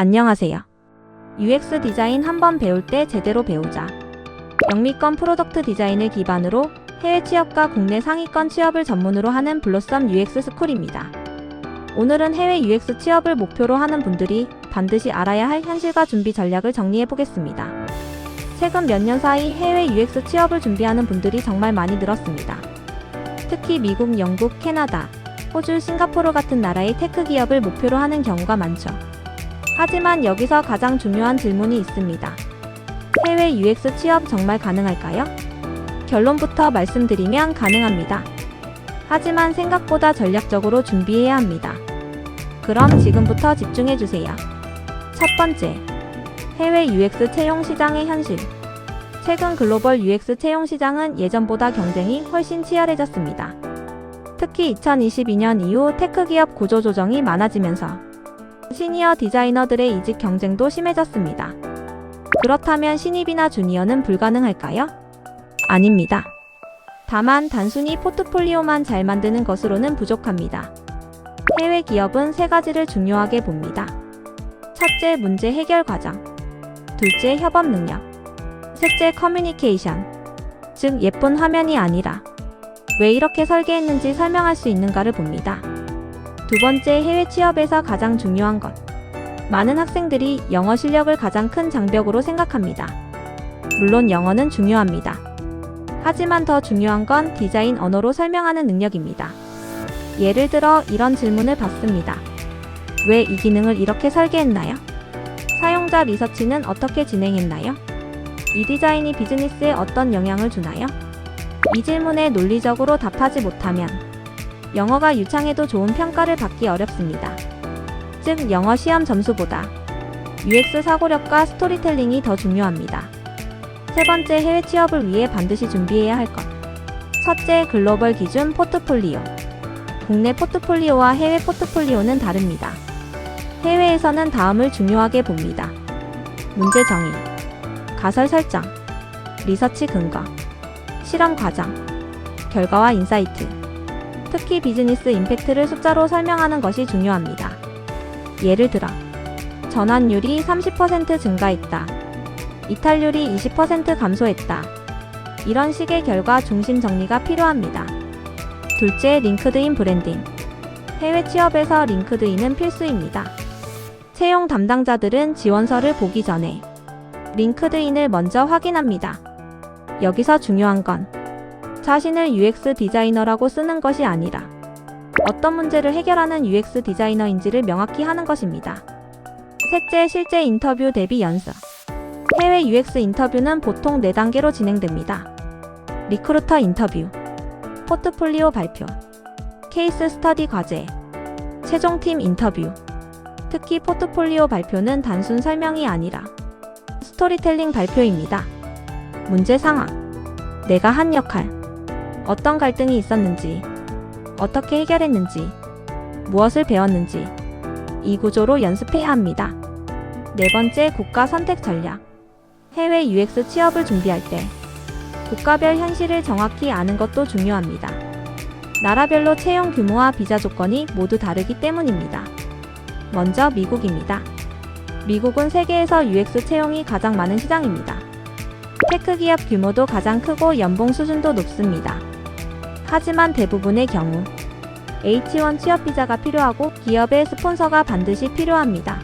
안녕하세요. UX 디자인 한번 배울 때 제대로 배우자. 영미권 프로덕트 디자인을 기반으로 해외 취업과 국내 상위권 취업을 전문으로 하는 블로썸 UX 스쿨입니다. 오늘은 해외 UX 취업을 목표로 하는 분들이 반드시 알아야 할 현실과 준비 전략을 정리해 보겠습니다. 최근 몇 년 사이 해외 UX 취업을 준비하는 분들이 정말 많이 늘었습니다. 특히 미국, 영국, 캐나다, 호주, 싱가포르 같은 나라의 테크 기업을 목표로 하는 경우가 많죠. 하지만 여기서 가장 중요한 질문이 있습니다. 해외 UX 취업 정말 가능할까요? 결론부터 말씀드리면 가능합니다. 하지만 생각보다 전략적으로 준비해야 합니다. 그럼 지금부터 집중해주세요. 첫 번째, 해외 UX 채용 시장의 현실. 최근 글로벌 UX 채용 시장은 예전보다 경쟁이 훨씬 치열해졌습니다. 특히 2022년 이후 테크 기업 구조 조정이 많아지면서 시니어 디자이너들의 이직 경쟁도 심해졌습니다. 그렇다면 신입이나 주니어는 불가능할까요? 아닙니다. 다만 단순히 포트폴리오만 잘 만드는 것으로는 부족합니다. 해외 기업은 세 가지를 중요하게 봅니다. 첫째, 문제 해결 과정. 둘째, 협업 능력. 셋째, 커뮤니케이션. 즉, 예쁜 화면이 아니라 왜 이렇게 설계했는지 설명할 수 있는가를 봅니다. 두 번째, 해외 취업에서 가장 중요한 것. 많은 학생들이 영어 실력을 가장 큰 장벽으로 생각합니다. 물론 영어는 중요합니다. 하지만 더 중요한 건 디자인 언어로 설명하는 능력입니다. 예를 들어 이런 질문을 받습니다. 왜 이 기능을 이렇게 설계했나요? 사용자 리서치는 어떻게 진행했나요? 이 디자인이 비즈니스에 어떤 영향을 주나요? 이 질문에 논리적으로 답하지 못하면 영어가 유창해도 좋은 평가를 받기 어렵습니다. 즉, 영어 시험 점수보다 UX 사고력과 스토리텔링이 더 중요합니다. 세 번째, 해외 취업을 위해 반드시 준비해야 할 것. 첫째, 글로벌 기준 포트폴리오. 국내 포트폴리오와 해외 포트폴리오는 다릅니다. 해외에서는 다음을 중요하게 봅니다. 문제 정의, 가설 설정, 리서치 근거, 실험 과정, 결과와 인사이트. 특히 비즈니스 임팩트를 숫자로 설명하는 것이 중요합니다. 예를 들어, 전환율이 30% 증가했다. 이탈률이 20% 감소했다. 이런 식의 결과 중심 정리가 필요합니다. 둘째, 링크드인 브랜딩. 해외 취업에서 링크드인은 필수입니다. 채용 담당자들은 지원서를 보기 전에 링크드인을 먼저 확인합니다. 여기서 중요한 건 자신을 UX 디자이너라고 쓰는 것이 아니라 어떤 문제를 해결하는 UX 디자이너인지를 명확히 하는 것입니다. 셋째, 실제 인터뷰 대비 연습. 해외 UX 인터뷰는 보통 4단계로 진행됩니다. 리크루터 인터뷰, 포트폴리오 발표, 케이스 스터디 과제, 최종팀 인터뷰. 특히 포트폴리오 발표는 단순 설명이 아니라 스토리텔링 발표입니다. 문제 상황, 내가 한 역할, 어떤 갈등이 있었는지, 어떻게 해결했는지, 무엇을 배웠는지, 이 구조로 연습해야 합니다. 네 번째, 국가 선택 전략. 해외 UX 취업을 준비할 때 국가별 현실을 정확히 아는 것도 중요합니다. 나라별로 채용 규모와 비자 조건이 모두 다르기 때문입니다. 먼저 미국입니다. 미국은 세계에서 UX 채용이 가장 많은 시장입니다. 테크 기업 규모도 가장 크고 연봉 수준도 높습니다. 하지만 대부분의 경우 H1 취업 비자가 필요하고 기업의 스폰서가 반드시 필요합니다.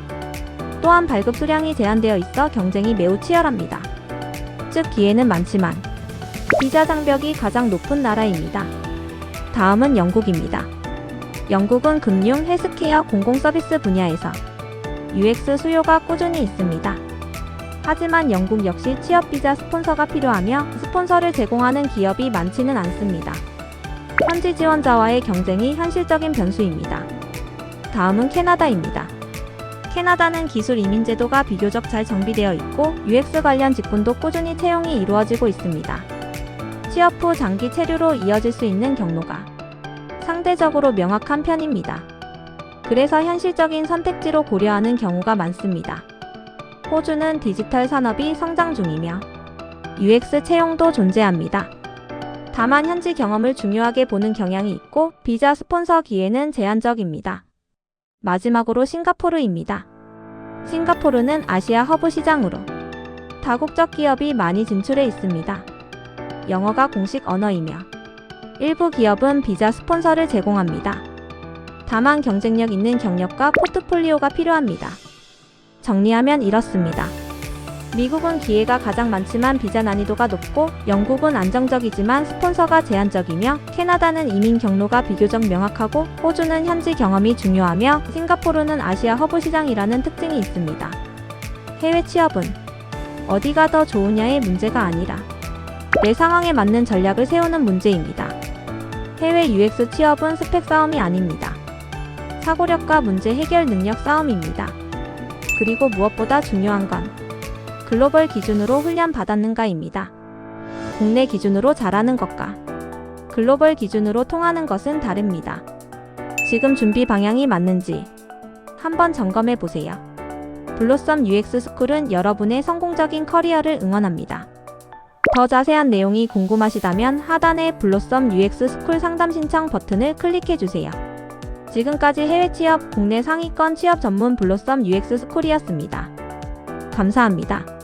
또한 발급 수량이 제한되어 있어 경쟁이 매우 치열합니다. 즉, 기회는 많지만 비자 장벽이 가장 높은 나라입니다. 다음은 영국입니다. 영국은 금융, 헬스케어, 공공서비스 분야에서 UX 수요가 꾸준히 있습니다. 하지만 영국 역시 취업 비자 스폰서가 필요하며 스폰서를 제공하는 기업이 많지는 않습니다. 현지 지원자와의 경쟁이 현실적인 변수입니다. 다음은 캐나다입니다. 캐나다는 기술 이민 제도가 비교적 잘 정비되어 있고 UX 관련 직군도 꾸준히 채용이 이루어지고 있습니다. 취업 후 장기 체류로 이어질 수 있는 경로가 상대적으로 명확한 편입니다. 그래서 현실적인 선택지로 고려하는 경우가 많습니다. 호주는 디지털 산업이 성장 중이며 UX 채용도 존재합니다. 다만 현지 경험을 중요하게 보는 경향이 있고 비자 스폰서 기회는 제한적입니다. 마지막으로 싱가포르입니다. 싱가포르는 아시아 허브 시장으로 다국적 기업이 많이 진출해 있습니다. 영어가 공식 언어이며 일부 기업은 비자 스폰서를 제공합니다. 다만 경쟁력 있는 경력과 포트폴리오가 필요합니다. 정리하면 이렇습니다. 미국은 기회가 가장 많지만 비자 난이도가 높고, 영국은 안정적이지만 스폰서가 제한적이며, 캐나다는 이민 경로가 비교적 명확하고, 호주는 현지 경험이 중요하며, 싱가포르는 아시아 허브 시장이라는 특징이 있습니다. 해외 취업은 어디가 더 좋으냐의 문제가 아니라 내 상황에 맞는 전략을 세우는 문제입니다. 해외 UX 취업은 스펙 싸움이 아닙니다. 사고력과 문제 해결 능력 싸움입니다. 그리고 무엇보다 중요한 건 글로벌 기준으로 훈련 받았는가입니다. 국내 기준으로 잘하는 것과 글로벌 기준으로 통하는 것은 다릅니다. 지금 준비 방향이 맞는지 한번 점검해 보세요. 블로썸 UX 스쿨은 여러분의 성공적인 커리어를 응원합니다. 더 자세한 내용이 궁금하시다면 하단의 블로썸 UX 스쿨 상담 신청 버튼을 클릭해 주세요. 지금까지 해외 취업, 국내 상위권 취업 전문 블로썸 UX 스쿨이었습니다. 감사합니다.